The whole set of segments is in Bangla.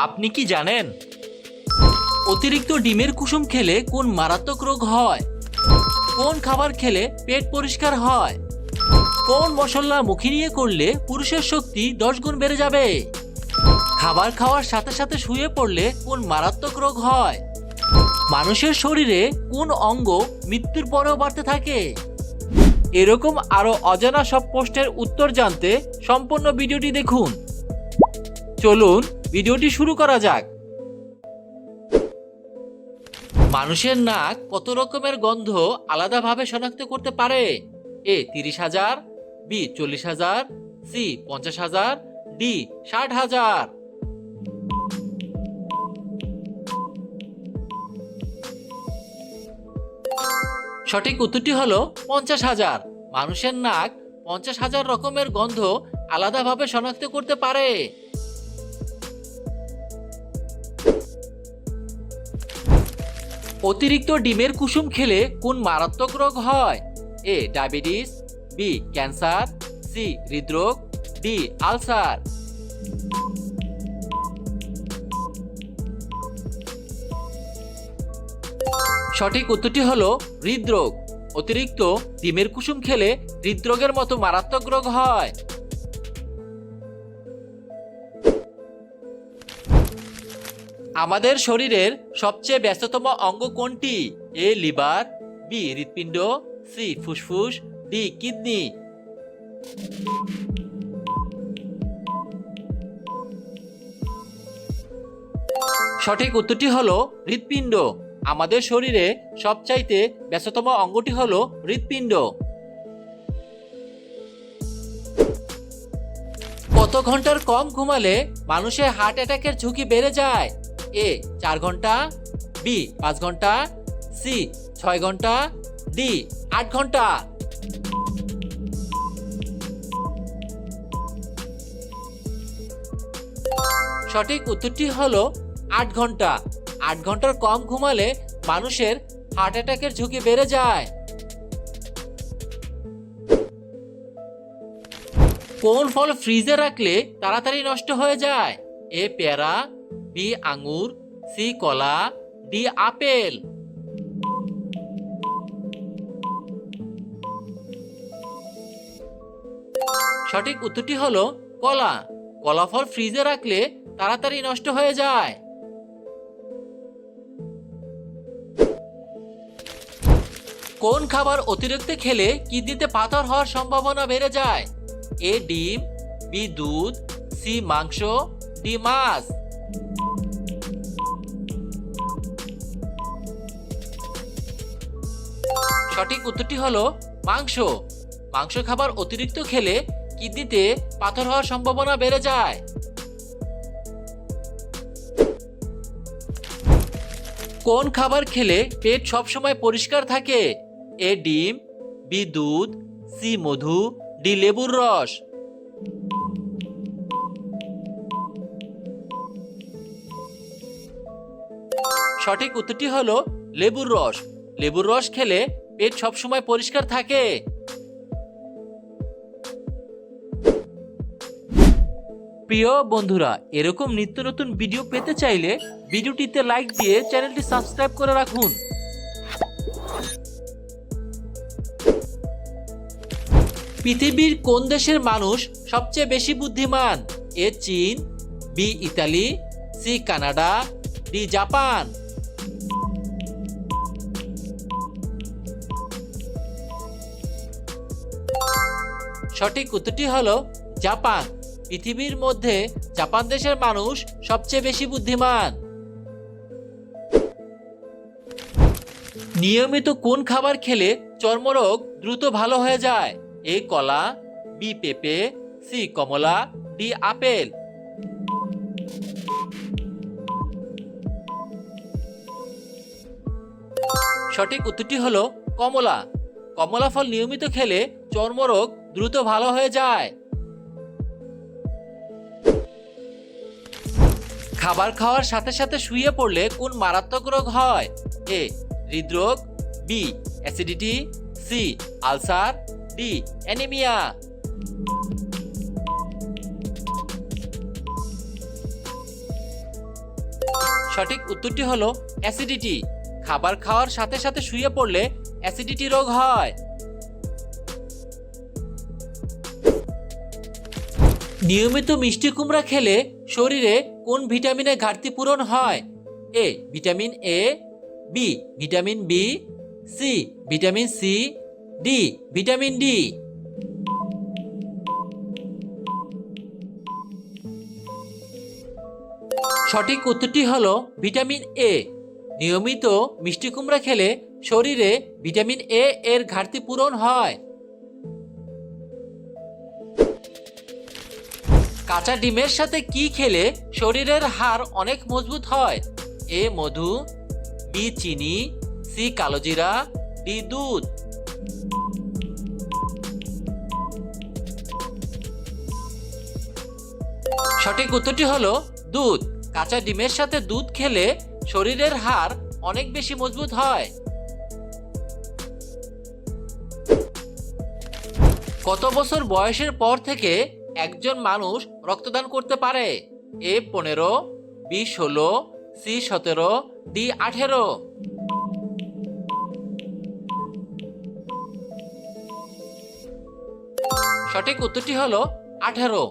আপনি কি জানেন অতিরিক্ত ডিমের কুসুম খেলে কোন মারাত্মক রোগ হয়? কোন খাবার খেলে পেট পরিষ্কার হয়? কোন মশলা মুখে নিয়ে করলে পুরুষের শক্তি 10 গুণ বেড়ে যাবে? খাবার খাওয়ার সাথে সাথে শুয়ে পড়লে কোন মারাত্মক রোগ হয়? মানুষের শরীরে কোন অঙ্গ মৃত্যুর পরেও বাড়তে থাকে? এরকম আরো অজানা সব প্রশ্নের উত্তর জানতে সম্পূর্ণ ভিডিওটি দেখুন। চলুন ভিডিওটি শুরু করা যাক। মানুষের নাক কত রকমের গন্ধ আলাদাভাবে শনাক্ত করতে পারে? এ 30,000, বি 40,000, সি 50,000, ডি 60,000। সঠিক উত্তরটি হলো 50,000। মানুষের নাক 50,000 রকমের গন্ধ আলাদাভাবে শনাক্ত করতে পারে। অতিরিক্ত ডিমের কুসুম খেলে কোন মারাত্মক রোগ হয়? A diabetes, B cancer, C হৃদরোগ, ডি আলসার। সঠিক উত্তরটি হলো হৃদরোগ। অতিরিক্ত ডিমের কুসুম খেলে হৃদরোগের মতো মারাত্মক রোগ হয়। আমাদের শরীরের সবচেয়ে ব্যস্ততম অঙ্গ কোনটি? এ লিভার, বি হৃৎপিণ্ড, সি ফুসফুস, ডি কিডনি। সঠিক উত্তরটি হলো হৃৎপিণ্ড। আমাদের শরীরে সবচাইতে ব্যস্ততম অঙ্গটি হলো হৃৎপিণ্ড। কত ঘন্টার কম ঘুমালে মানুষের হার্ট অ্যাটাকের ঝুঁকি বেড়ে যায়? এ 4 ঘন্টা, বি 5 ঘন্টা, সি 6 ঘন্টা, ডি 8 ঘন্টা। সঠিক উত্তরটি হলো 8 ঘন্টা। 8 ঘন্টার কম ঘুমালে মানুষের হার্ট অ্যাটাকের ঝুঁকি বেড়ে যায়। কোন ফল ফ্রিজে রাখলে তাড়াতাড়ি নষ্ট হয়ে যায়? এ পেয়ারা, বি আঙ্গুর, সি কলা, ডি আপেল। সঠিক উত্তরটি হলো কলা। কলা ফল ফ্রিজে রাখলে তাড়াতাড়ি নষ্ট হয়ে যায়। কোন খাবার অতিরিক্ত খেলে কিডনিতে পাথর হওয়ার সম্ভাবনা বেড়ে যায়? এ ডিম, বি দুধ, সি মাংস, ডি মাছ। সঠিক উত্তরটি হলো মাংস। মাংস খাবার অতিরিক্ত খেলে কিডনিতে পাথর হওয়ার সম্ভাবনা বেড়ে যায়। কোন খাবার খেলে পেট সবসময় পরিষ্কার থাকে? এ ডিম, বি দুধ, সি মধু, ডি লেবুর রস। সঠিক উত্তরটি হলো লেবুর রস। লেবুর রস খেলে পেট সবসময় পরিষ্কার থাকে। প্রিয় বন্ধুরা, এরকম নিত্য নতুন ভিডিও পেতে চাইলে ভিডিওটিতে লাইক দিয়ে চ্যানেলটি সাবস্ক্রাইব করে রাখুন। পৃথিবীর কোন দেশের মানুষ সবচেয়ে বেশি বুদ্ধিমান? এ চীন, B Italy, C Canada, D Japan. সঠিক উত্তরটি হলো জাপান। পৃথিবীর মধ্যে জাপান দেশের মানুষ সবচেয়ে বেশি বুদ্ধিমান। নিয়মিত কোন খাবার খেলে চর্মরোগ দ্রুত ভালো হয়ে যায়? এ কলা, বি পেঁপে, সি কমলা, ডি আপেল। সঠিক উত্তরটি হলো কমলা। কমলা ফল নিয়মিত খেলে চর্মরোগ দ্রুত ভালো হয়ে যায়। খাবার খাওয়ার সাথে সাথে শুয়ে পড়লে কোন মারাত্মক রোগ হয়? এ হৃদরোগ, B acidity, C ulcer, D anaemia. সঠিক উত্তরটি হলো অ্যাসিডিটি। খাবার খাওয়ার সাথে সাথে শুয়ে পড়লে অ্যাসিডিটি রোগ হয়। নিয়মিত মিষ্টি কুমড়া খেলে শরীরে কোন ভিটামিনের ঘাটতি পূরণ হয়? A vitamin A, B vitamin B, C vitamin C, D vitamin D. সঠিক উত্তরটি হলো ভিটামিন এ। নিয়মিত মিষ্টি কুমড়া খেলে শরীরে ভিটামিন এ এর ঘাটতি পূরণ হয়। কাঁচা ডিমের সাথে কি খেলে শরীরের হাড় অনেক মজবুত হয়? এ মধু, বি চিনি, সি কালোজিরা, ডি দুধ। সঠিক উত্তরটি হলো দুধ। কাঁচা ডিমের সাথে দুধ খেলে শরীরের হাড় অনেক বেশি মজবুত হয়। কত বছর বয়সের পর থেকে একজন মানুষ রক্তদান করতে পারে? এ 15, বি 16, সি 17, ডি 18। সঠিক উত্তরটি হলো 18।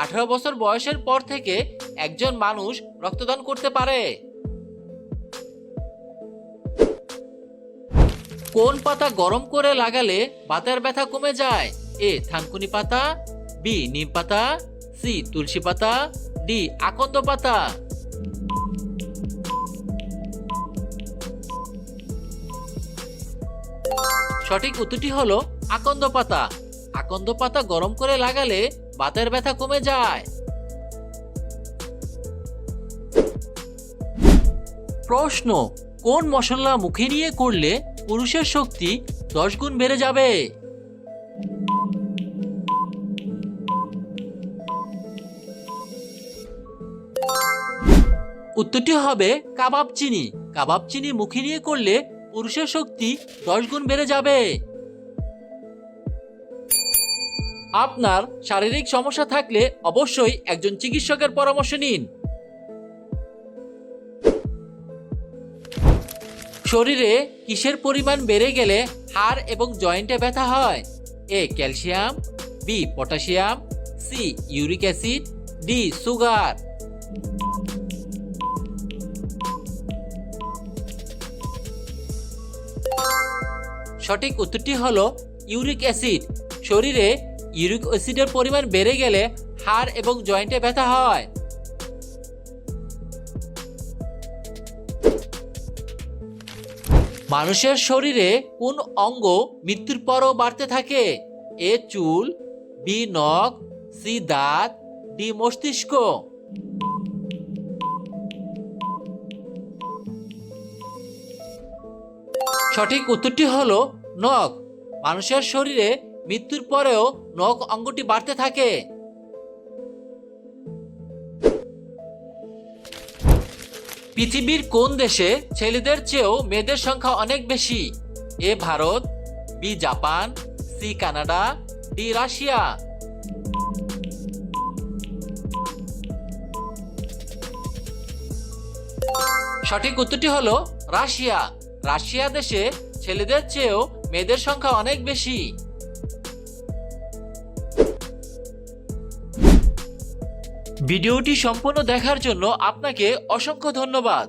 18 বছর বয়সের পর থেকে একজন মানুষ রক্তদান করতে পারে। কোন পাতা গরম করে লাগালে বাতের ব্যথা কমে যায়? এ থানকুনি পাতা, বি নিম পাতা, সি তুলসী পাতা, ডি আকন্দ পাতা। সঠিক উত্তরটি হলো আকন্দ পাতা। আকন্দ পাতা গরম করে লাগালে বাতের ব্যথা কমে যায়। প্রশ্ন, কোন মশলা মুখে নিয়ে করলে পুরুষের শক্তি 10 গুণ বেড়ে যাবে? উত্তরটি হবে কাবাব চিনি। কাবাব চিনি মুখে নিয়ে করলে পুরুষের শক্তি 10 গুণ বেড়ে যাবে। আপনার শারীরিক সমস্যা থাকলে অবশ্যই একজন চিকিৎসকের পরামর্শ নিন। শরীরে কিসের পরিমাণ বেড়ে গেলে হাড় এবং জয়েন্টে ব্যথা হয়? A calcium, B potassium, C uric acid, D sugar. সঠিক উত্তরটি হলো ইউরিক অ্যাসিড। শরীরে ইউরিক অ্যাসিডের পরিমাণ বেড়ে গেলে হাড় এবং জয়েন্টে ব্যথা হয়। মানুষের শরীরে কোন অঙ্গ মৃত্যুর পরও বাড়তে থাকে? এ চুল, বি নখ, সি দাঁত, ডি মস্তিষ্ক। সঠিক উত্তরটি হলো নখ। মানুষের শরীরে মৃত্যুর পরেও নখ অঙ্গটি বাড়তে থাকে। পৃথিবীর কোন দেশে ছেলেদের চেয়েও মেয়েদের সংখ্যা অনেক বেশি? A Bharat, B Japan, C Canada, D Russia. সঠিক উত্তরটি হলো রাশিয়া। রাশিয়া দেশে ছেলেদের চেয়েও মেয়েদের সংখ্যা অনেক বেশি। ভিডিওটি সম্পূর্ণ দেখার জন্য আপনাকে অসংখ্য ধন্যবাদ।